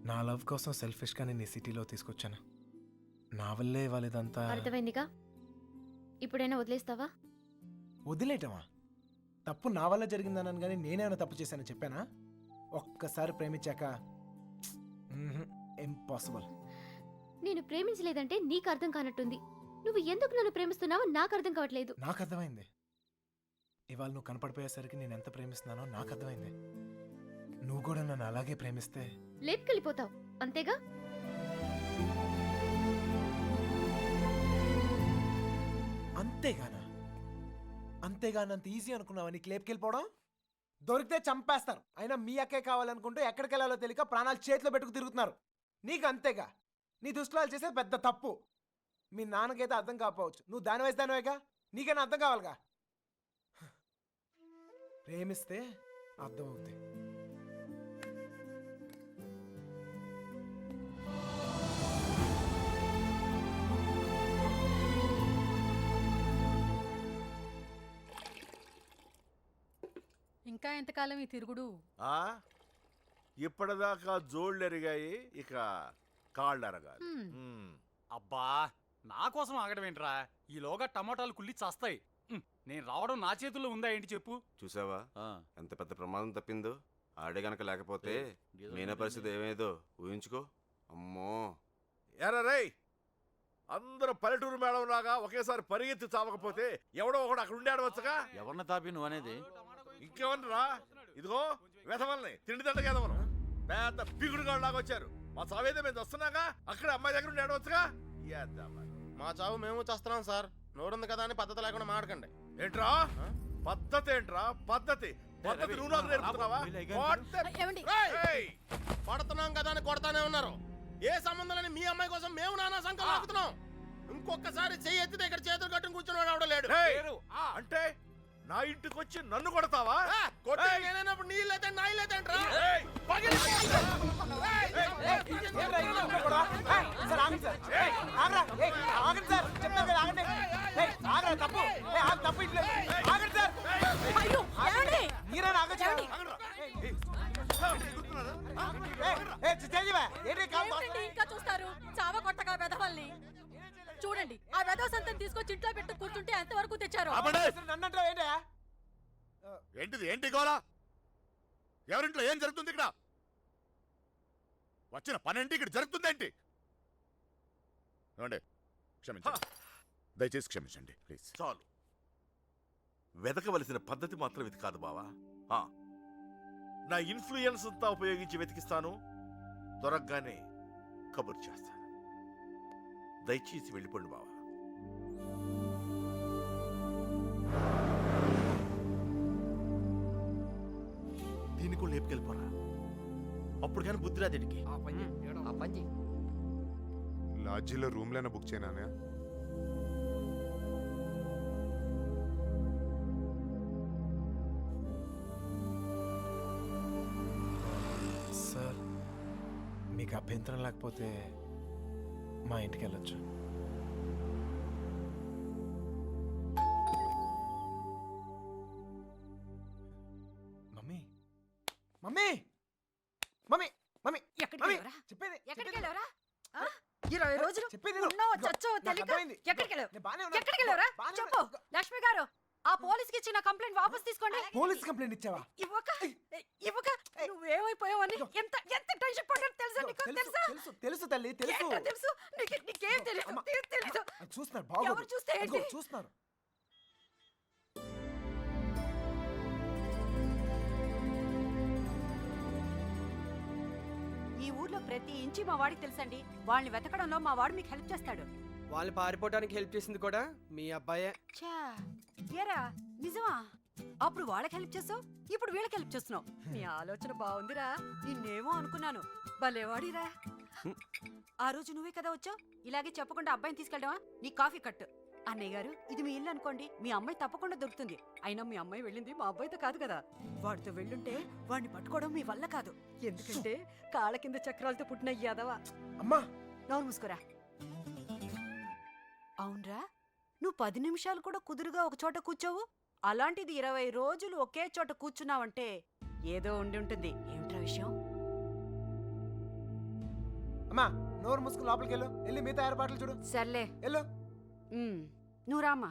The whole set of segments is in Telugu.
నా లవ్ కోసం సెల్ఫిష్గా నేను ఈ సిటీలో తీసుకొచ్చాను. నా వల్లే వాళ్ళదంతా. అర్థమైందిగా. ఇప్పుడైనా వదిలేస్తావా? వదిలేయటమా? తప్పు నా వల్ల జరిగిందనని కానీ నేనేమైనా తప్పు చేశానని చెప్పానా? ఒక్కసారి ప్రేమించాక ఇంపాసిబుల్. నేను ప్రేమించలేదంటే నీకు అర్థం కానట్టుంది. నువ్వు ఎందుకు నన్ను ప్రేమిస్తున్నావో నాకు అర్థం కావట్లేదు. నాకు అర్థమైంది. ఇవాళ నువ్వు కనపడిపోయేసరికి నేను ఎంత ప్రేమిస్తున్నానో నాకు అర్థమైంది. నువ్వు కూడా నన్ను అలాగే ప్రేమిస్తే లేపుకెళ్ళిపోతావు, అంతేగా? అంతేగానంత ఈజీ అనుకున్నావా నీకు లేపుకెళ్ళిపోవడం? దొరికితే చంపేస్తారు. అయినా మీ అక్కే కావాలనుకుంటూ ఎక్కడికి వెళ్ళాలో తెలియక ప్రాణాలు చేతిలో పెట్టుకు తిరుగుతున్నారు. నీకు అంతేగా. నీ దుష్కలాలు చేసేది పెద్ద తప్పు. మీ నాన్నకైతే అర్థం కాకపోవచ్చు, నువ్వు దాని వయసు దానివేగా, నీకైనా అర్థం కావాలిగా. ప్రేమిస్తే అర్థం అవుతాయి. ఇంకా ఎంతకాలం ఈ తిరుగుడు? ఇప్పటిదాకా జోళ్ళు ఎరిగాయి, ఇక కాళ్ళు ఎరగాలి. అబ్బా, నా కోసం ఆగడమేంట్రా? ఈలోగా టమాటాలు కుళ్ళి చస్తాయి. నేను రావడం నా చేతుల్లో ఉందా ఏంటి చెప్పు? చూసావా ఎంత పెద్ద ప్రమాదం తప్పిందో? ఆడే గనక లేకపోతే మీనా పరిస్థితి ఏమేదో ఊహించుకో. అమ్మో ఎరా రేయ్, అందరూ పల్లెటూరు మేడం లాగా ఒకేసారి పరిగెత్తి చావకపోతే ఎవడో ఒకడు అక్కడ ఉండి ఆడవచ్చుగా. ఎవరిని తాపి నువ్వు అనేది? ఇంకేమన్నా? ఇదిగో వెధవల్ని తిండి దండగా ఎదవను పెద్ద పిగుడుగాడు లాగా వచ్చారు. మా చావేదే మేము వస్తున్నాగా, అక్కడ అమ్మాయి దగ్గర ఉండి ఆడవచ్చుగా. మా చావు మేము చేస్తున్నాం సార్. నోరుంది కదా అని పద్ధతి లేకుండా మాడకండి. ఏంట్రా పద్ధతి? ఏంట్రా పద్ధతి? పద్ధతి నువ్వు నాకు నేర్పుతున్నావా? పడుతున్నాం కదా అని కొడతానే ఉన్నారు. ఏ సంబంధం లేని మీ అమ్మాయి కోసం మేము నానా సంకల్పం ఆగుతున్నాం. ఇంకొకసారి చెయ్యి ఎత్తితే ఇక్కడ చేతులు కట్టుకుని కూర్చొని వాడు లేడు. అంటే నా ఇంటికి వచ్చి నన్ను కొడతావా? నేనప్పుడు నీళ్ళైతే నా ఇల్లేతంట్రా. ఇంకా చూస్తారు చావ కొట్టగా వెధవల్ని. చూడండి, ఆ వెధవ సంతని తీసుకొచ్చి ఇంట్లో పెట్టు కూర్చుంటే ఎంతవరకు తెచ్చారు? ఏంటిది? ఏంటి గోలా? ఎవరింట్లో ఏం జరుగుతుంది? ఇక్కడ వచ్చిన పనేంటి? ఇక్కడ జరుగుతుందేంటి? క్షమించండి, దయచేసి క్షమించండి ప్లీజ్. చాలు. వెతకవలసిన పద్ధతి మాత్రం ఇది కాదు బావా. నా ఇన్ఫ్లుయెన్స్ అంతా ఉపయోగించి వెతికిస్తాను. దొరకగానే కబుర్ చేస్తాను. దయచేసి వెళ్ళిపోండి బావా. దీన్ని కూడా లేపుకెళ్ళిపోరా. అప్పుడు కానీ బుద్ధిరా దీనికి. లాడ్జీలో రూమ్లైనా బుక్ చేయనా? సార్, మీకు అభ్యంతరం లేకపోతే మా ఇంటికి వెళ్ళొచ్చు. మమ్మీ మమ్మీ మమ్మీ మమ్మీ చెప్పేది 20 రోజులు చెప్పేది ఉన్నావో చచ్చావో తెలియక ఎక్కడికి వెళ్ళావురా? చెప్పు. లక్ష్మి గారు, ఆ పోలీస్కి ఇచ్చిన కంప్లైంట్ వాపస్ తీసుకోండి. పోలీస్ కంప్లైంట్ ఇచ్చావా? ఇవ్వక నువ్వేమైపోయావని ఎంత ఎంత టెన్షన్ పడ్డాను తెలుసా నీకు? తెలుసా? తెలుసు తల్లి, తెలుసు. తెలుసు నీకేం తెలియదు. చూస్తున్నారు బాబు. ఎవరు చూస్తే ఏంటి? చూస్తున్నారు. ఈ ఊర్లో ప్రతి ఇంచి మా వాడికి తెలుసండి. వాళ్ళని వెతకడంలో మా వాడు మీకు హెల్ప్ చేస్తాడు. వాళ్ళు పారిపోవడానికి హెల్ప్ చేసింది కూడా మీ అబ్బాయే. ఏరా నిజమా? అప్పుడు వాళ్ళకి హెల్ప్ చేస్తావు, ఇప్పుడు వీళ్ళకి హెల్ప్ చేస్తున్నావు. నీ ఆలోచన బాగుందిరా. నిన్నేమో అనుకున్నాను. భలేవాడిరా. ఆ రోజు నువ్వే కదా వచ్చావు. ఇలాగే చెప్పకుండా అబ్బాయిని తీసుకెళ్ళావా? నీ కాఫీ కట్టు. అన్నయ్య గారు, ఇది మీ ఇల్లు అనుకోండి. మీ అమ్మాయి తప్పకుండా దొరుకుతుంది. అయినా మీ అమ్మాయి వెళ్ళింది మా అబ్బాయితో కాదు కదా. వాడితో వెళ్ళుంటే వాడిని పట్టుకోవడం మీ వల్ల కాదు. ఎందుకంటే కాళ్ళ కింద చక్రాలతో పుట్టిన యాదవా. అమ్మా, నోరు మూసుకోరా. అవునరా, నువ్వు 10 నిమిషాలు కూడా కుదురుగా ఒక చోట కూర్చోవు. అలాంటిది 20 రోజులు ఒకే చోట కూర్చున్నావంటే ఏదో ఉండి ఉంటుంది. ఏమిట్రా విషయం? అమ్మా నోరు మూసుకుని లోపలికి వెళ్ళు, వెళ్ళి మిగతా ఏర్పాట్లు చూడు. సర్లే వెళ్ళు. నువ్వు రామ్మా.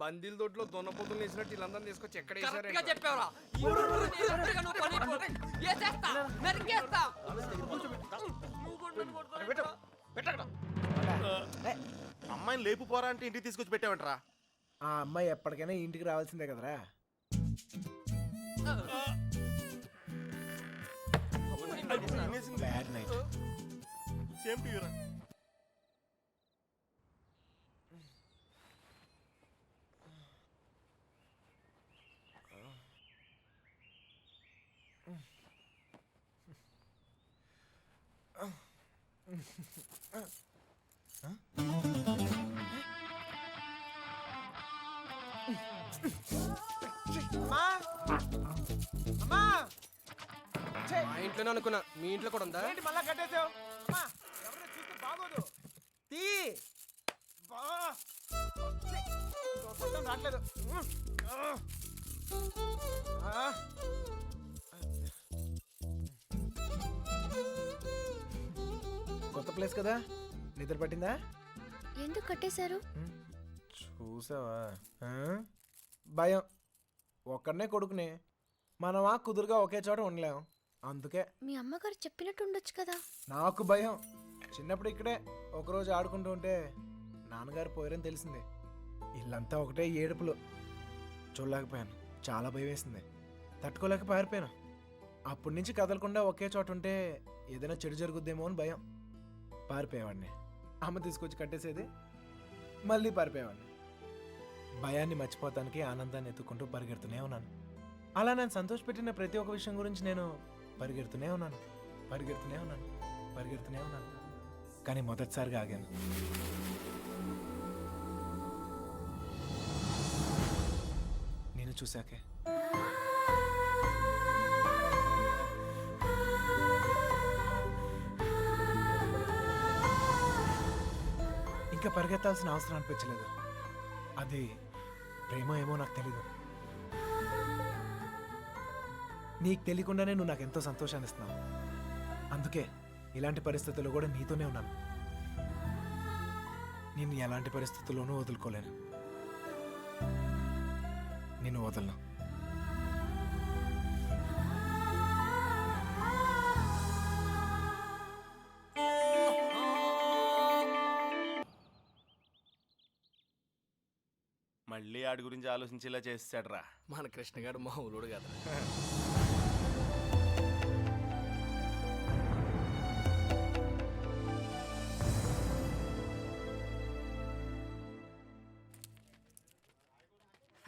బందీల దొడ్లో దొన్నపోతులు వేసినట్టు వీళ్ళందరినీ తీసుకొచ్చి ఎక్కడ కరెక్ట్గా చెప్పావురా. ఈ ఊరు నిలబడిగా నువ్వు పని అయిపోయి. ఏసేస్తా, నరికేస్తా. అమ్మాయిని లేపు పోరా అంటే ఇంటికి తీసుకొచ్చి పెట్టావంటరా. ఆ అమ్మాయి ఎప్పటికైనా ఇంటికి రావాల్సిందే కదరా. Bad night. సేమ్ టు యూరా. అమ్మా అమ్మా ఛే, మా ఇంట్లోనే అనుకున్నా, మీ ఇంట్లో కూడా ఉందా? ఏంటి మళ్ళా కట్టేసావు? అమ్మా ఎవరైనా చూస్తే బాగోదు. తీ బా ఛీ, ఇంకో పట్టం రావట్లేదు. ఆ. కొత్త ప్లేస్ కదా, నిద్ర పట్టిందా? ఎందుకు కట్టేశారు? చూసావా? ఆ? భయం. ఒక్కడనే కొడుకునే, మనమా కుదురుగా ఒకే చోట ఉండలేం, అందుకే మీ అమ్మగారు చెప్పినట్టు ఉండొచ్చు కదా. నాకు భయం. చిన్నప్పుడు ఇక్కడే ఒకరోజు ఆడుకుంటూ ఉంటే నాన్నగారు పోయారని తెలిసింది. ఇల్లంతా ఒకటే ఏడుపులు. చూడలేకపోయాను, చాలా భయం వేసింది, తట్టుకోలేక పారిపోయాను. అప్పటి నుంచి కదలకుండా ఒకే చోట ఉంటే ఏదైనా చెడు జరుగుద్దేమో అని భయం. పారిపోయేవాడిని. అమ్మ తీసుకొచ్చి కట్టేసేది, మళ్ళీ పారిపోయేవాడిని. భయాన్ని మర్చిపోతానికి ఆనందాన్ని ఎత్తుకుంటూ పరిగెడుతూనే ఉన్నాను. అలా నేను సంతోషపెట్టిన ప్రతి ఒక్క విషయం గురించి నేను పరిగెడుతూనే ఉన్నాను, పరిగెడుతూనే ఉన్నాను, పరిగెడుతూనే ఉన్నాను. కానీ మొదటిసారిగా ఆగాను. నేను చూశాకే. ఇంకా పరిగెత్తాల్సిన అవసరం అనిపించలేదు. అది ప్రేమ ఏమో నాకు తెలీదు. నీకు తెలియకుండానే నువ్వు నాకు ఎంతో సంతోషాన్ని ఇస్తున్నావు. అందుకే ఇలాంటి పరిస్థితుల్లో కూడా నీతోనే ఉన్నాను. నేను ఎలాంటి పరిస్థితుల్లోనూ వదులుకోలేను. నిన్ను వదలను. మళ్ళీ ఆడి గురించి ఆలోచించేలా చేస్తాడ్రా. మన కృష్ణ గారు మా ఊరుడు కదా.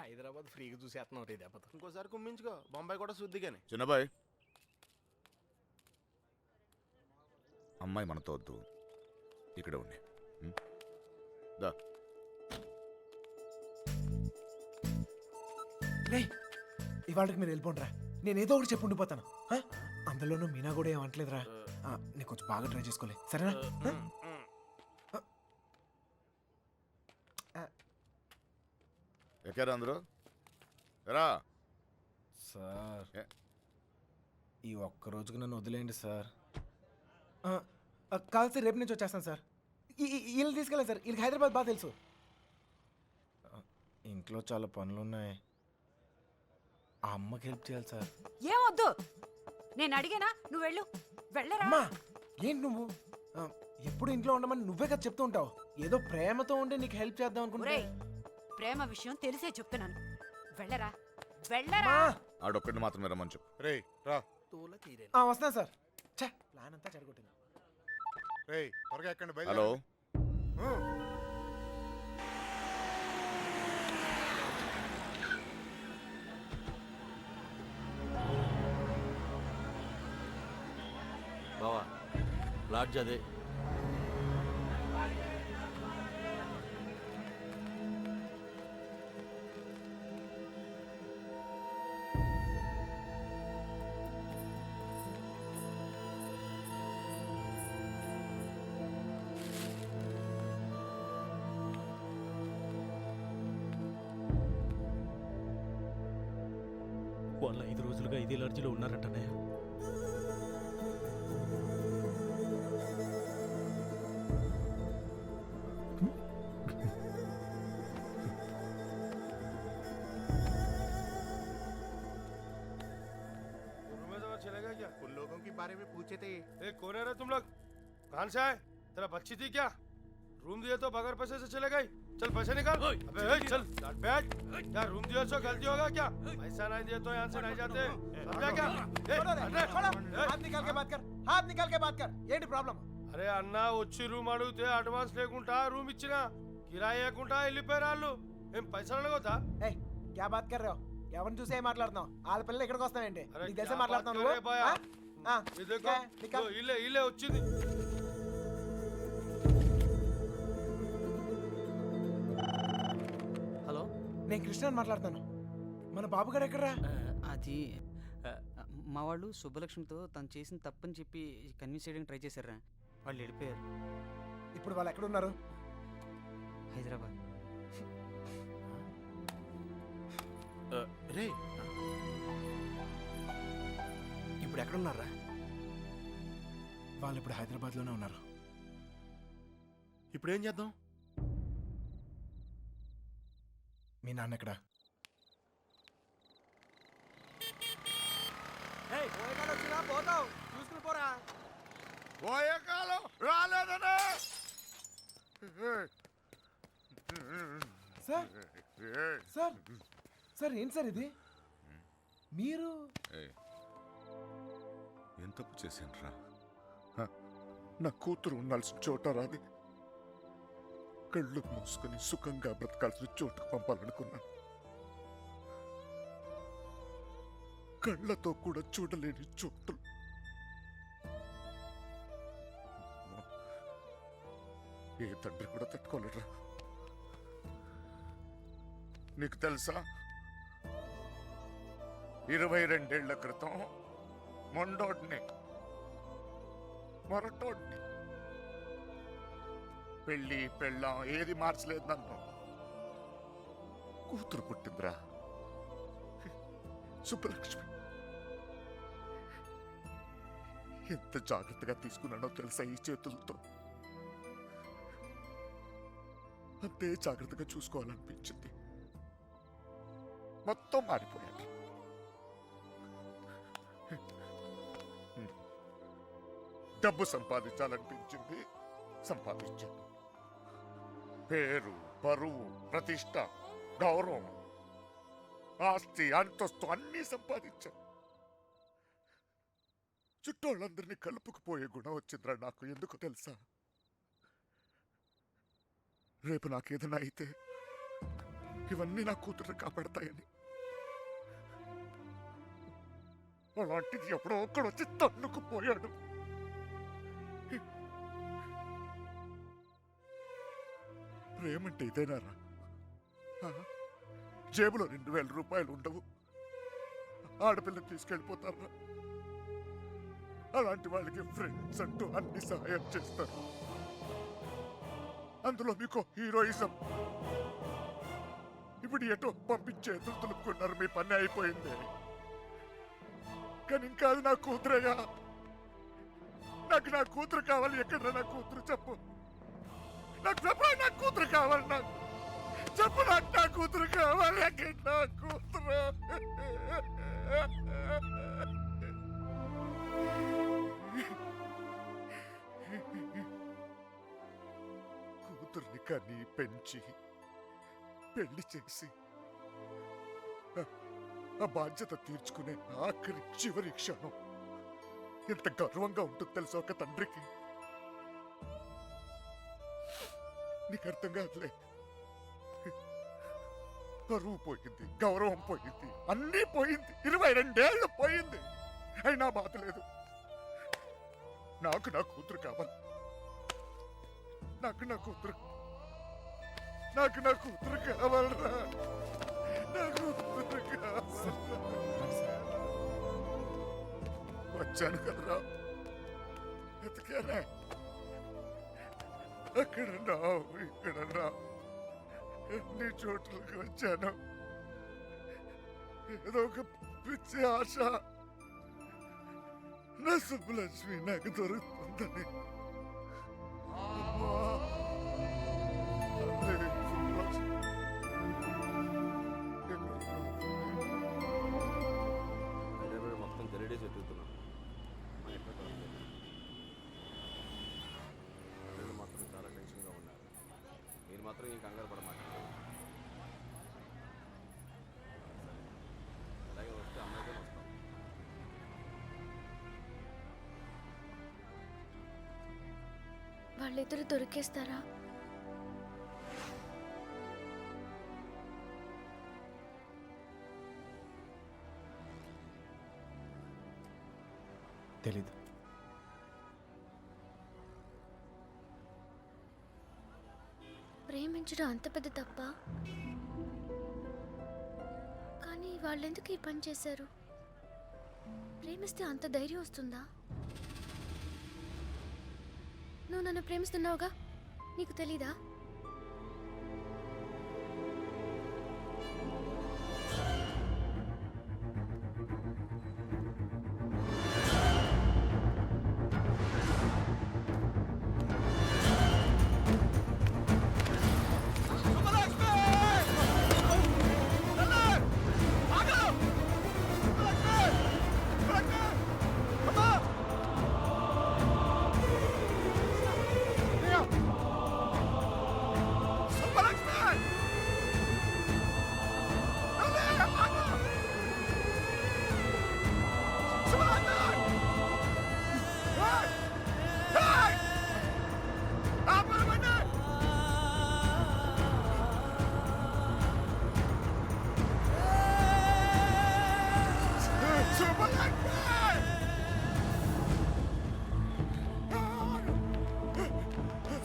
హైదరాబాద్ ఫ్రీగా చూసేస్తున్నాం రే దెబ్బతో. ఇంకోసారి కుమ్మించుకో, బొంబాయి కూడా శుద్ధి కానీ. చిన్నబాయ్, అమ్మాయి మనతో వద్దు, ఇక్కడే ఉండి. దా. ఇవాళకి మీరు వెళ్ళిపోండిరా, నేను ఏదో ఒకటి చెప్పి ఉండిపోతాను. ఆ? అందులోనూ మీనా కూడా ఏమంటలేదురా. నీకు కొంచెం బాగా ట్రై చేసుకోలే, సరేనా? ఎక్కారా అందరూ? రా సార్, ఏ? ఈ ఒక్క రోజుకి నన్ను వదిలేయండి సార్. కాదు సార్, రేపు నుంచి వచ్చేస్తాను సార్. వీళ్ళని తీసుకెళ్ళాను సార్, వీళ్ళకి హైదరాబాద్ బాగా తెలుసు. ఇంట్లో చాలా పనులు ఉన్నాయి, ఆ అమ్మకి హెల్ప్ చేయాలి సార్. ఏమొద్దు, నేను అడిగానా, నువ్వు వెళ్ళు. వెళ్ళరా. అమ్మా ఏంటి నువ్వు ఎప్పుడు ఇంట్లో ఉండమని నువ్వే కదా చెప్తూ ఉంటావు. ఏదో ప్రేమతో ఉంటే నీకు హెల్ప్ చేద్దాం అనుకుంటే. ఒరేయ్, ప్రేమ విషయం తెలిసే చెప్తున్నాను. వెళ్ళరా, వెళ్ళరా. ఆడొక్కడిని మాత్రమే రమ్మని చెప్పు. రేయ్ రా. తోల తీరే. వస్తాను సార్. ఛే, ప్లాన్ అంతా చెడగొట్టింది. రేయ్ త్వరగా ఎక్కండి. హలో, బావా, లాడ్జ్ అదే. వాళ్ళు 5 రోజులుగా ఇదే లాడ్జిలో ఉన్నారంటనే. क्या उन लोगों के बारे में पूछे थे। ए कौन है रे तुम लोग? कहाँ से आए? तेरा बच्ची थी क्या? रूम दिए तो बगैर पैसे से चले गई? चल पैसे निकाल। अबे ए, चल बैठ। क्या रूम दिया तो गलती होगा क्या? पैसा नहीं दिए तो यहाँ से नहीं जाते। समझा क्या? ए, छोड़ो रे, अरे, छोड़ो। ए, हाथ निकाल के बात कर, हाथ निकाल के बात कर। ఏంటి ప్రాబ్లం? అరే అన్న వచ్చి రూమ్ అడిగితే అడ్వాన్స్ లేకుండా రూమ్ ఇచ్చినా కిరాయి లేకుండా వెళ్ళిపోయారు వాళ్ళు. ఏం పైసలు అడగొద్దా? ఏయ్ క్యా బాత్ కర్ రहे हो? ఎవరిని చూసి ఏం మాట్లాడుతున్నావు? వాళ్ళ పిల్లలు ఇక్కడికి వస్తావేంటి? అరే నీకు తెలిసే క్యా మాట్లాడుతున్నావు బాత్ నువ్వు? కరే బాయా? ఆ? ఆ, ఇది देखो, క్యా? నికాల్. ఇదో ఇల్లే ఇల్లే వచ్చింది. హలో నేను కృష్ణని మాట్లాడుతాను. మన బాబు గారు ఎక్కడరా? అది మా వాళ్ళు సుబ్బలక్ష్మితో తను చేసిన తప్పని చెప్పి కన్విన్స్ చేయడానికి ట్రై చేశారా, వాళ్ళు వెళ్ళిపోయారు. ఇప్పుడు వాళ్ళు ఎక్కడ ఉన్నారు? హైదరాబాద్. రే ఇప్పుడు ఎక్కడున్నారా? వాళ్ళు ఇప్పుడు హైదరాబాద్ లోనే ఉన్నారు. ఇప్పుడు ఏం చేద్దాం? మీ నాన్న ఎక్కడ? పోతావు చూసుకుని పోరా. పోయే కాలం రాలేదనే. సార్ సార్ సార్ ఏంటి సార్ ఇది? మీరు ఏం తప్పు చేశాను రా? నా కూతురు ఉండాల్సిన చోట రాది కళ్ళు మూసుకొని సుఖంగా బ్రతకాల్సిన చోటుకు పంపాలనుకున్నాను. కళ్ళతో కూడా చూడలేని చోటులు. ఏ తండ్రి కూడా తట్టుకోలేరా? నీకు తెలుసా, 22 ఏళ్ల క్రితం మొండోడ్ని మొరటోడ్ని పెళ్ళి పెళ్ళాం ఏది మార్చలేదు నన్ను. కూతురు పుట్టిందిరా, సుబ్బలక్ష్మి. ఎంత జాగ్రత్తగా తీసుకున్నానో తెలుసా ఈ చేతులతో? అంతే జాగ్రత్తగా చూసుకోవాలనిపించింది. మొత్తం మారిపోయాడు. డబ్బు సంపాదించాలనిపించింది, సంపాదించాను. పేరు, పరువు, ప్రతిష్ట, గౌరవం, ఆస్తి, అంతస్తు అన్నీ సంపాదించాను. చుట్టోళ్ళందరినీ కలుపుకుపోయే గుణం వచ్చిందిరా నాకు. ఎందుకు తెలుసా? రేపు నాకేదైనా అయితే ఇవన్నీ నా కూతురు కాపాడతాయని. అలాంటిది ఎప్పుడో ఒక్కడు వచ్చి తన్నుకుపోయాడు. ప్రేమంటే ఇదేనారా? జేబులో 2000 రూపాయలు ఉండవు, ఆడపిల్లని తీసుకెళ్ళిపోతారా? అలాంటి వాళ్ళకి ఫ్రెండ్స్ అంటూ అన్ని సహాయం చేస్తారు. అందులో మీకు హీరోయిజం. ఇప్పుడు ఎటో పంపించే ఎదురు తులుపుకున్నారు. మీ పని అయిపోయింది. కానీ ఇంకా అది నా కూతురేగా. నాకు నా కూతురు కావాలి. ఎక్కడ నా కూతురు? చెప్పు నాకు, చెప్పు నా కూతురు కావాలి. నాకు చెప్పు, నాకు నా కూతురు కావాలి. ఎక్కడ నా కూతురు? కూతుర్ని కని పెంచి పెళ్లి చేసి ఆ బాధ్యత తీర్చుకునే ఆఖరి చివరి క్షణం ఎంత గర్వంగా ఉంటుంది తెలుసా ఒక తండ్రికి? నీకు అర్థం కాదులే. పరువు పోయింది, గౌరవం పోయింది, అన్నీ పోయింది. 22 ఏళ్ళు పోయింది. అయినా బాధ లేదు. నాకు నా కూతురు కావాలి. నాకు నా కూతురు కావాలరా. నా కూతురు కావాలి. వచ్చాను కదరా, ఎతికానే. అక్కడన్నా ఇక్కడన్నా ఎన్ని చోట్లకి వచ్చాను. ఏదో ఒక పిచ్చి ఆశ, నా సుబ్బలక్ష్మి నాకు దొరుకుతుందని. అమ్మా, అదే సుబ్బలక్ష్మి. హైదరాబాద్ మొత్తం గరిడే చెట్టుతున్నాం. మాత్రం ఈ కంగారు పడమాట. అలాగే వస్తే అమ్మాయితో వస్తాం. వాళ్ళిద్దరు దొరికేస్తారా? తెలీదు. ప్రేమించడం అంత పెద్ద తప్ప? కానీ వాళ్ళెందుకు ఈ పని చేశారు? ప్రేమిస్తే అంత ధైర్యం వస్తుందా? నువ్వు నన్ను ప్రేమిస్తున్నావుగా, నీకు తెలీదా?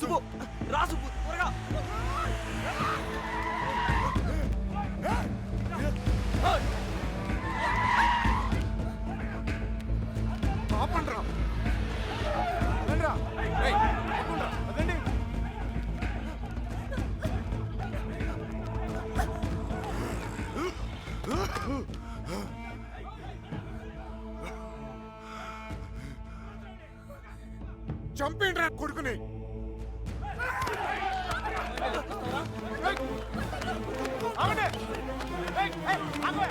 సుబ్బు రా, సుబ్బు త్వరగా. ఆపండ్రా. రండ్రా. ఏయ్, ఆపండ్రా. అదండి. చంపేండ్రా కొడుకుని. ఆగండి. ఏయ్, ఏయ్, ఆగు.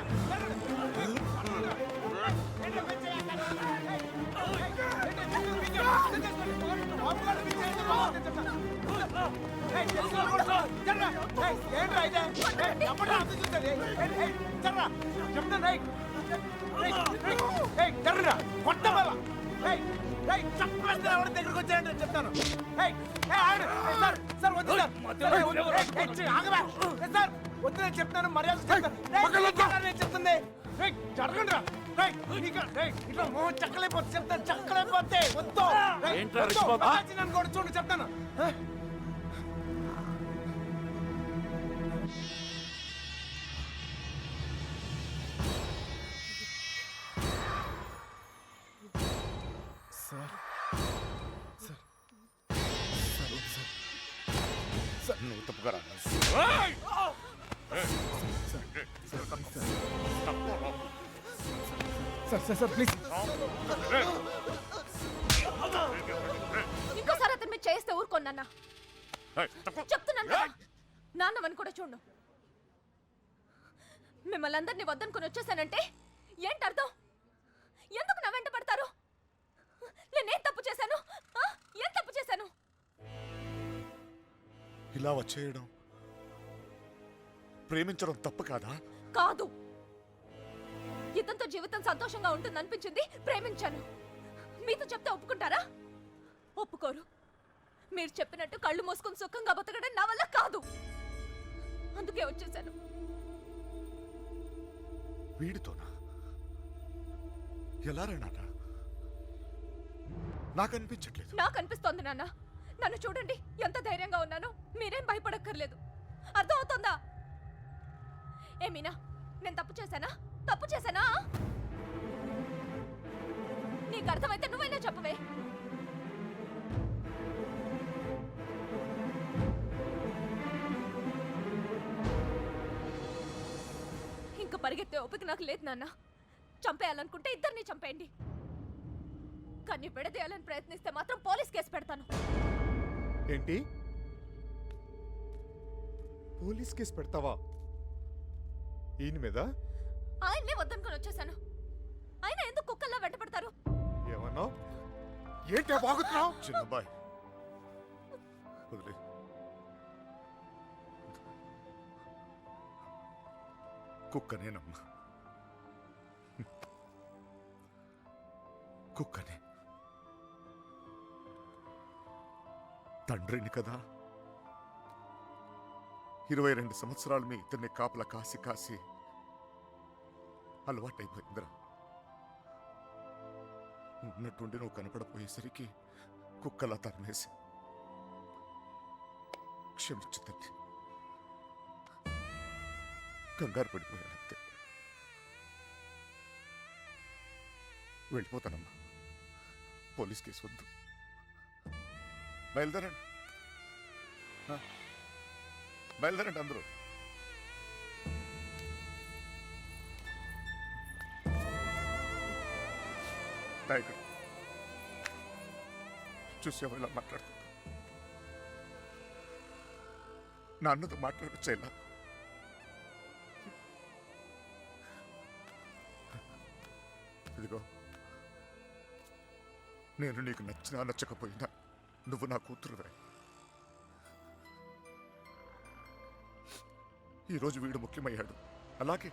దగ్గరకు వచ్చాయండి చెప్తాను. సార్ వద్దు సార్, వద్దు నేను చెప్తాను, మర్యాద నేను చెప్తుంది. జరగండి రా. ఇట్లా మోహన్ చక్కలైపోతే చెప్తాను, చక్కలైపోతే వద్దు. నన్ను కూడా చూడు చెప్తాను. నువ్వు తప్పుగా రా. Sir please. ఇంకోసారి అతను మీరు చేస్తే ఊరుకోన్నా. చెప్తున్నాను కదా, నాన్నవని కూడా చూడు. మిమ్మల్ని అందరినీ వద్దనుకుని వచ్చేసానంటే ఏంటి అర్థం? ఎందుకు నా వెంట పడతారు? నేనేం తప్పు చేశాను? ఏం తప్పు చేశాను? ఇలా వచ్చేయడం, ప్రేమించడం తప్పు కాదా? కాదు. ఇతనితో జీవితం సంతోషంగా ఉంటుంది అనిపించింది, ప్రేమించాను. మీతో చెప్తే ఒప్పుకుంటారా? ఒప్పుకోరు. మీరు చెప్పినట్టు కళ్ళు మూసుకుని సుఖంగా బతకడం నా వల్ల కాదు. అందుకే వచ్చేసాను. వీడితోనా? ఎలా రా నాన్న? నాకు అనిపించట్లేదు. నాకు అనిపిస్తోంది నాన్న. నన్ను చూడండి, ఎంత ధైర్యంగా ఉన్నానో. మీరేం భయపడక్కర్లేదు. అర్థం అవుతుందా? ఏమీనా, నేను తప్పు చేశానా? తప్పు చేశానా? నీకు అర్థమైతే నువ్వైనా చెప్పవే. ఇంకా పరిగెత్తే ఓపిక నాకు లేదు నాన్న. చంపేయాలనుకుంటే ఇద్దరిని చంపేయండి. కానీ విడదీయాలని ప్రయత్నిస్తే మాత్రం పోలీస్ కేసు పెడతాను. ఏంటి? పోలీస్ కేసు పెడతావా? ఈయన మీద? ఆయన్నే వద్దనుకొని వచ్చేసాను. ఆయన ఎందుకు కుక్కల్లా వెంటపడతారు? ఏమన్నావు? ఏంటి బాగుతున్నావు? చిన్నబాయ్ వదిలే. కుక్కనేనమ్మా, కుక్కనే. తండ్రిని కదా, 22 సంవత్సరాలు మీ ఇద్దరిని కాపలా కాసి కాసి అలవాటైపోయిందిరా. ఉన్నట్టుండి నువ్వు కనపడపోయేసరికి కుక్కలా తరిమేసి. క్షమించు తల్లి, కంగారు పడిపోయానంతే. వెళ్ళిపోతానమ్మా, పోలీస్ కేసు వద్దు. బయలుదేరండి, బయలుదేరండి అందరూ. టైగర్ చూసేవా ఇలా మాట్లాడుతుందా? నాన్నతో మాట్లాడొచ్చేలా. ఇదిగో, నేను నీకు నచ్చినా నచ్చకపోయినా నువ్వు నా కూతురువే. ఈరోజు వీడు ముఖ్యమయ్యాడు, అలాగే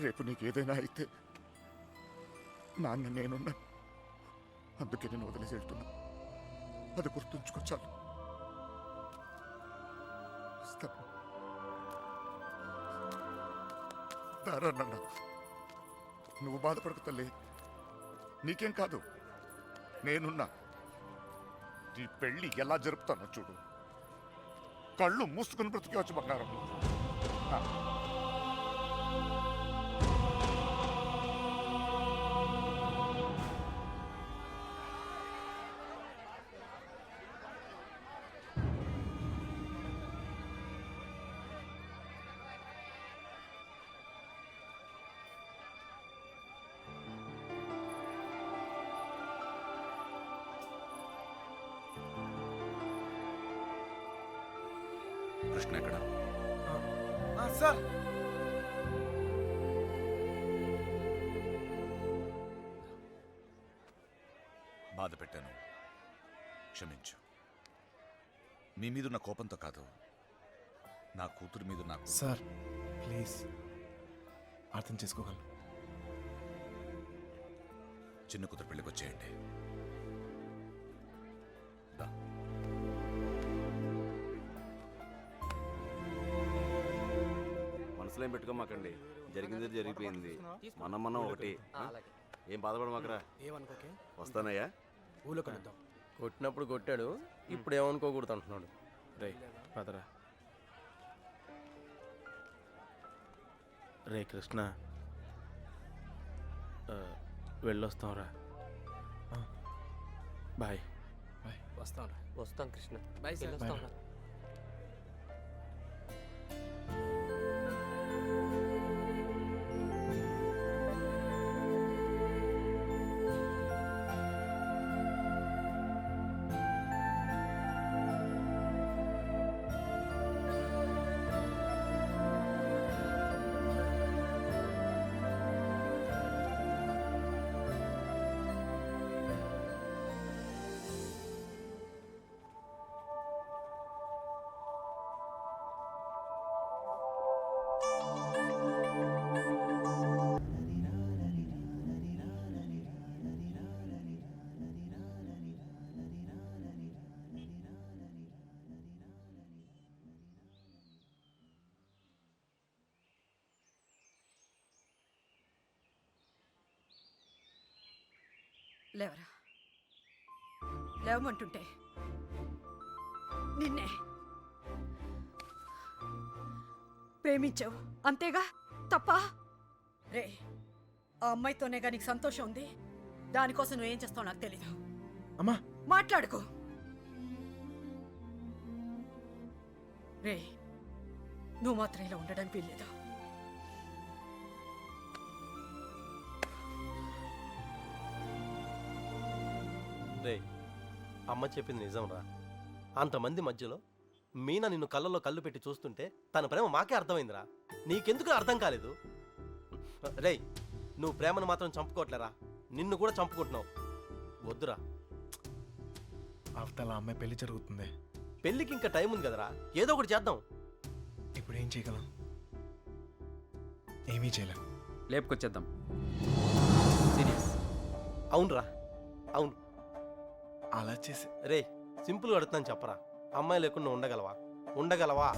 రేపు నీకు ఏదైనా అయితే నాన్న నేనున్నా. అందుకే నేను వదిలేసి వెళ్తున్నా. అది గుర్తుంచుకో చాలు. దారన్న, నువ్వు బాధపడకు తల్లి, నీకేం కాదు, నేనున్నా. నీ పెళ్ళి ఎలా జరుపుతానో చూడు. కళ్ళు మూసుకుని బ్రతికేవచ్చు బంగారం. కృష్ణ ఎక్కడ? సార్, బాధ పెట్టాను, క్షమించు. మీ మీదున్న కోపంతో కాదు, నా కూతురు మీద నాకు. సార్ ప్లీజ్ అర్థం చేసుకోగలను. చిన్న కూతురు పెళ్ళికి వచ్చేయండి. మనసులో ఏం పెట్టుకోమాకండి, జరిగింది జరిగిపోయింది. మనం ఒకటి. ఏం బాధపడమాకరా. వస్తానయ్యా. ఊళ్ళో కలుద్దాం. కొట్టినప్పుడు కొట్టాడు, ఇప్పుడు ఏమనుకోకూడదు అంటున్నాడు. రే పదరా. రే కృష్ణ, వెళ్ళొస్తాంరా. బాయ్. వస్తాం కృష్ణ. Bye sir. లేవరా, లేవమంటుంటే నిన్నే ప్రేమించావు అంతేగా, తప్ప? రే, ఆ అమ్మాయితోనేగా నీకు సంతోషం ఉంది. దానికోసం నువ్వేం చేస్తావు నాకు తెలీదు. అమ్మా మాట్లాడుకో. రే, నువ్వు మాత్రం ఇలా ఉండడానికి వీల్లేదు. రే, అమ్మ చెప్పింది నిజంరా. అంతమంది మధ్యలో మీనా నిన్ను కళ్ళలో కళ్ళు పెట్టి చూస్తుంటే తన ప్రేమ మాకే అర్థమైందిరా. నీకెందుకు అర్థం కాలేదు? రే, నువ్వు ప్రేమను మాత్రం చంపుకోవట్లేరా, నిన్ను కూడా చంపుకుంటున్నావు. వద్దురా. అవతల అమ్మాయి పెళ్లి జరుగుతుంది. పెళ్ళికి ఇంకా టైం ఉంది కదరా, ఏదో ఒకటి చేద్దాం. ఇప్పుడు ఇప్పుడు ఏం చేయగలం? ఏమీ చేయలేం. లేపుకొచ్చేద్దాం. సీరియస్. అవునరా, అవును. అలా చేసి రే సింపుల్గా అడుగుతాను చెప్పరా, అమ్మాయి లేకుండా ఉండగలవా? ఉండగలవా?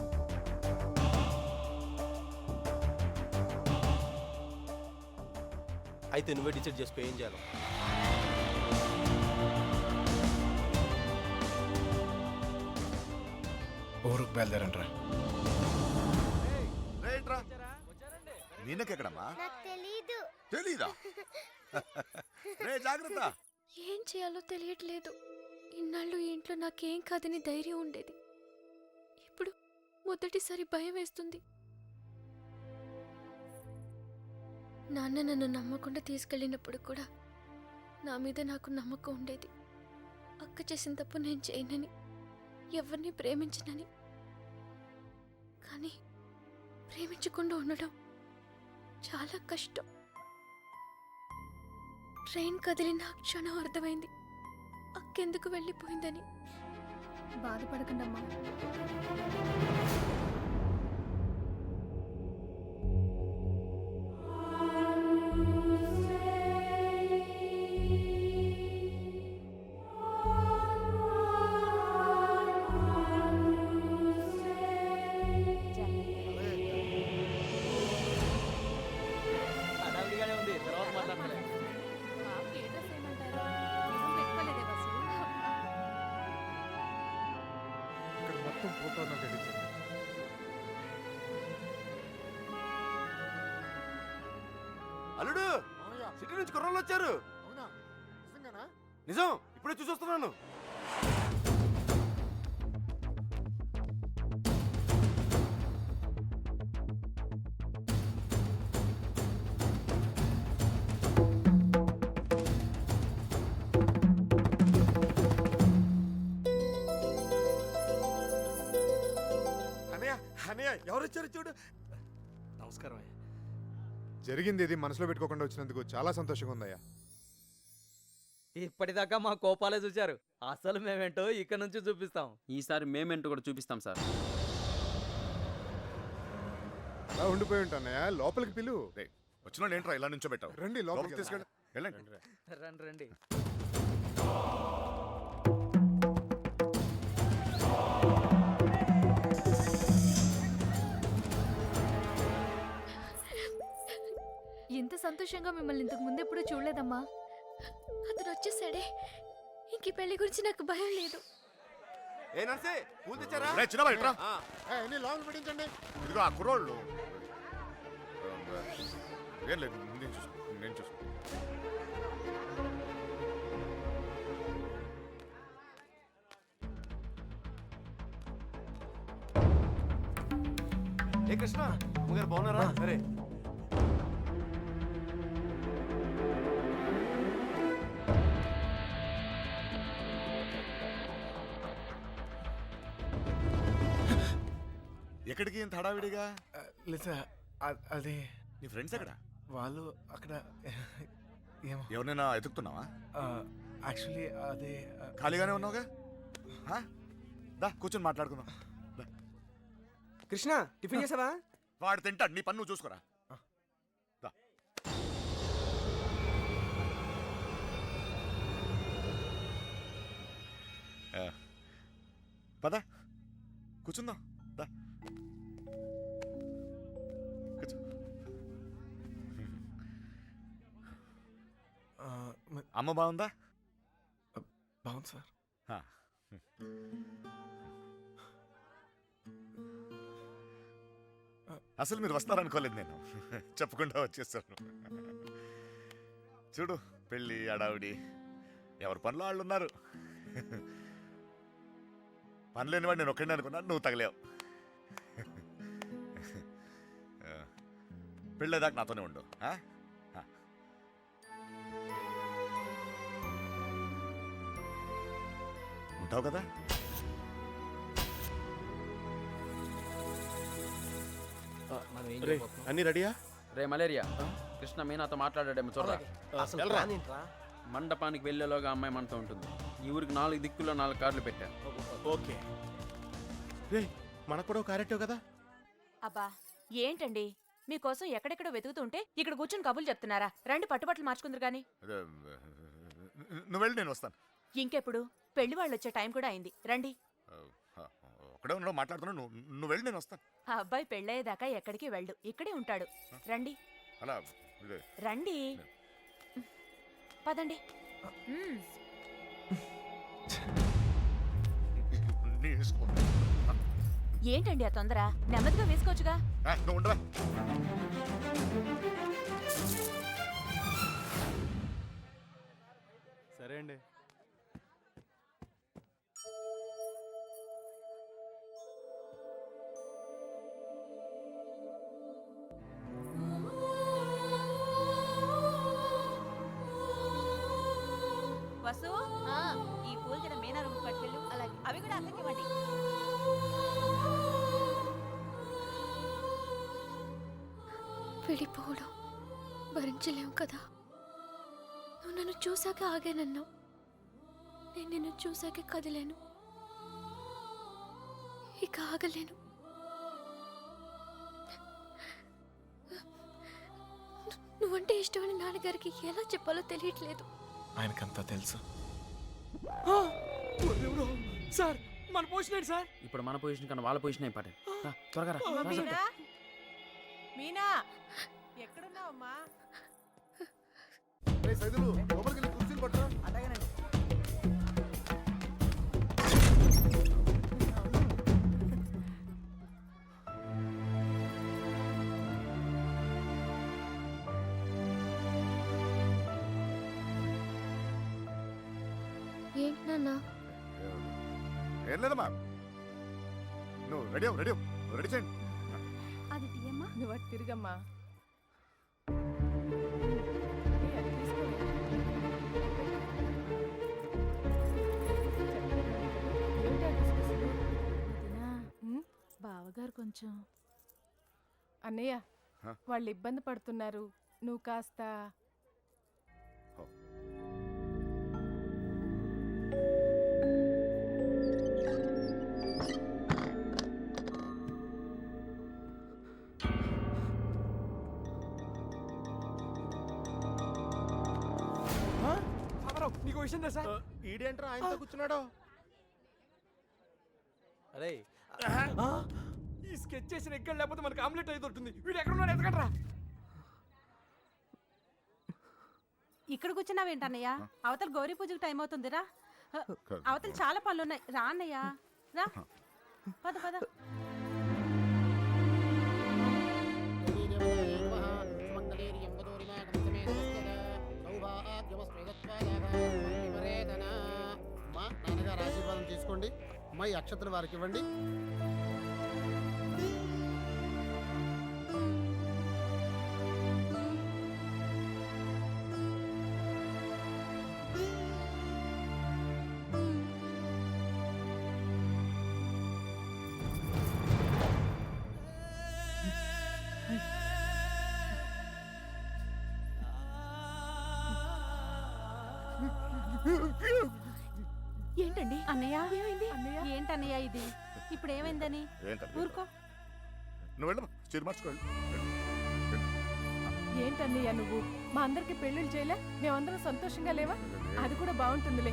అయితే నువ్వే డిసైడ్ చేసుకో ఏం చేయాలో. ఊరుకు బయలుదేరంట్రా. రేట్రా మీనకెక్కడమ్మా? తెలీదా? రే జాగ్రత్త. ఏం చేయాలో తెలియట్లేదు. ఇన్నాళ్ళు ఈ ఇంట్లో నాకేం కాదని ధైర్యం ఉండేది. ఇప్పుడు మొదటిసారి భయం వేస్తుంది. నాన్న నన్ను నమ్మకుండా తీసుకెళ్ళినప్పుడు కూడా నా మీద నాకు నమ్మకం ఉండేది. అక్క చేసిన తప్పు నేను చేయనని, ఎవరిని ప్రేమించనని. కానీ ప్రేమించకుండా ఉండడం చాలా కష్టం. ట్రైన్ కదిలిన క్షణం అర్థమైంది అక్కెందుకు వెళ్ళిపోయిందని. బాధపడకండమ్మా. ఇక్కడ మొత్తం ఫోటో నాకు ఎడిట్. అల్లుడు, సిటీ నుంచి కుర్రోళ్ళు వచ్చారు. అవునా? నిజంగానా? నిజం, ఇప్పుడే చూసొస్తున్నాను. అనయ్య, అనయ్య, ఎవరు వచ్చారు చూడు. నమస్కారం అయ్యా. జరిగింది ఇది మనసులో పెట్టుకోకుండా వచ్చినందుకు చాలా సంతోషంగా ఉందయ్యా. ఇప్పటిదాకా మా కోపాలే చూశారు, అసలు మేమేంటో ఇక్కడ నుంచి చూపిస్తాం. ఈసారి మేమేంటో కూడా చూపిస్తాం సార్. అలా ఉండిపోయి ఉంటానయ్యా, లోపలికి పిలువు. వచ్చిన ఏంట్రా ఇలా నుంచో పెట్టావు? రండి లోపలికి తీసుకెళ్ళి వెళ్ళండి. రండి రండి. ఎంత సంతోషంగా మిమ్మల్ని ఇంతకు ముందు ఎప్పుడు చూడలేదమ్మా. అతను వచ్చేసాడే, ఇంక ఈ పెళ్లి గురించి నాకు భయం లేదు. ఏ నర్సే, పూలు తెచ్చారా? రే చిన్న ఇట్రా. ఆ, అన్ని లోపల పెట్టించండి. ఇదిగో ఆ కుర్రోళ్ళు. ఏం లేదు, నేను చూసుకో, నేను చూసుకో. ఏ కృష్ణ, అమ్మగారు బాగున్నారా? సరే. ఎక్కడికి ఇంత హడావిడిగా? లేదా అది నీ ఫ్రెండ్స్ ఎక్కడ? వాళ్ళు అక్కడ ఏమో. ఎవరినైనా ఎతుకుతున్నావా? యాక్చువల్లీ అదే ఖాళీగానే ఉన్నావుగా? ఆ? దా కూర్చొని మాట్లాడుకుందాం. దా. కృష్ణ, టిఫిన్ చేసావా? వాడు తింటాడు, నీ పన్ను నువ్వు చూసుకోరా. దా. పద కూర్చుందాం. దా కూర్చో. అమ్మ బాగుందా? బాగుంది సార్. ఆ. అసలు మీరు వస్తారనుకోలేదు నేను, చెప్పకుండా వచ్చేసాను. చూడు, పెళ్ళి అడావిడి, ఎవరి పనిలో వాళ్ళు ఉన్నారు. పని లేనివాడు నేను ఒక్కడిని అనుకున్నాను, నువ్వు తగలేవు. పెళ్ళేదాకా నాతోనే ఉండు. ఉంటావు కదా? అన్ని రెడీయా? రే మలేరియా, కృష్ణ మీనాతో మాట్లాడాడేమో చూడరా. అసలు ప్లాన్ ఏంట్రా? మండపానికి వెళ్ళేలోగా అమ్మాయి మనతో ఉంటుంది. ఈ ఊరికి 4 దిక్కుల్లో 4 కార్లు పెట్టాను. ఓకే. రే మనకు కూడా క్యారెక్టర్ కదా? అబ్బా ఏంటండి మీకోసం ఎక్కడెక్కడో వెతుకుతుంటే ఇక్కడ కూర్చుని కబుర్లు చెప్తున్నారా? రండి పట్టుబట్టలు మార్చుకుందరు గాని. అదే, నువ్వు వెళ్ళి నేను వస్తాను. ఇంకెప్పుడు పెళ్లి వాళ్ళు వచ్చే టైం కూడా అయింది. రండి. ఒకడే ఉన్నావు మాట్లాడుతున్నావు, నువ్వు వెళ్ళి నేను వస్తాను. ఆ అబ్బాయి పెళ్ళయ్యేదాకా ఎక్కడికి వెళ్ళు, ఇక్కడే ఉంటాడు. రండి అలా ఇదే రండి పదండి. మ్మ్. నీ వేసుకో. ఏంటండి ఆ తొందర? నెమ్మదిగా వేసుకోవచ్చుగా. నువ్వు ఉండరా. సరే అండి. వసు ఈ పూలు జర మీనా రూమ్ పట్టుకెళ్ళు. అలాగే అవి కూడా అక్కకి ఇవ్వండి. వెళ్ళిపోవడం భరించలేము కదా. నువ్వు నన్ను చూశాక ఆగానన్నావు, నేను నిన్ను చూశాక కదిలేను. ఇక ఆగలేను. నువ్వంటే ఇష్టమని నాన్నగారికి ఎలా చెప్పాలో తెలియట్లేదు. ఆయనకంతా తెలుసు. సార్ మన పొజిషన్ ఏంటి సార్? ఇప్పుడు మన పొజిషన్ కన్నా వాళ్ళ పొజిషన్ ఇంపార్టెంట్. త్వరగా రా. మీనా ఎక్కడున్నావమ్మా? సైదులు లోపలికి వెళ్ళి కుర్చీలు పట్టురా. అలాగేనండి. ఏంటి నాన్న? ఏం లేదమ్మా, నువ్వు రెడీ రెడీ చేయండి. అది తీయమ్మా. నువ్వు అటు తిరిగమ్మా. బావగారు కొంచెం అన్నయ్య హ? వాళ్ళు ఇబ్బంది పడుతున్నారు, నువ్వు కాస్త నీకు విషయం తెలుసా? ఈడేంట్రా ఆయనతో కూర్చున్నాడు? అరే ఈ స్కెచ్ చేసిన ఎక్కడ లేకపోతే మనకి ఆమ్లెట్ అయి దొరుకుతుంది. వీడు ఎక్కడ ఉన్నాడు? ఎతకండ్రా. ఇక్కడ కూర్చున్నావేంటన్నయ్య? అవతల గౌరీ పూజకు టైం అవుతుందిరా. అవతల చాలా పనులున్నాయి. రా అన్నయ్య రా. పద పద. నాన్నగారు ఆశీర్వాదం తీసుకోండి. అమ్మాయి అక్షతలు వారికి ఇవ్వండి. ఏంటండి అన్నయ్య ఏమైంది? ఏంటన్నయ్య ఇది? ఇప్పుడు ఏమైందని? ఏంటది? ఊరుకో. నువ్వు వెళ్ళమ్మా, చీర మార్చుకోండి. ఏంటన్నయ్య నువ్వు మా అందరికి పెళ్ళిళ్ళు చేయలే? మేమందరం సంతోషంగా లేవా? అది కూడా బాగుంటుందిలే.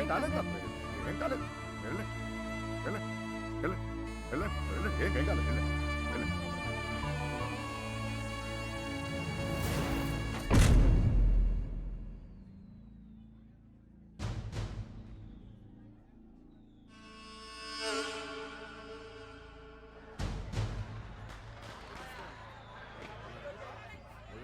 ఏం కాలేదు, ఏం కాలేదు. వెళ్ళి వెళ్ళి వెళ్ళి వెళ్ళి వెళ్ళి ఏం కాలేదు.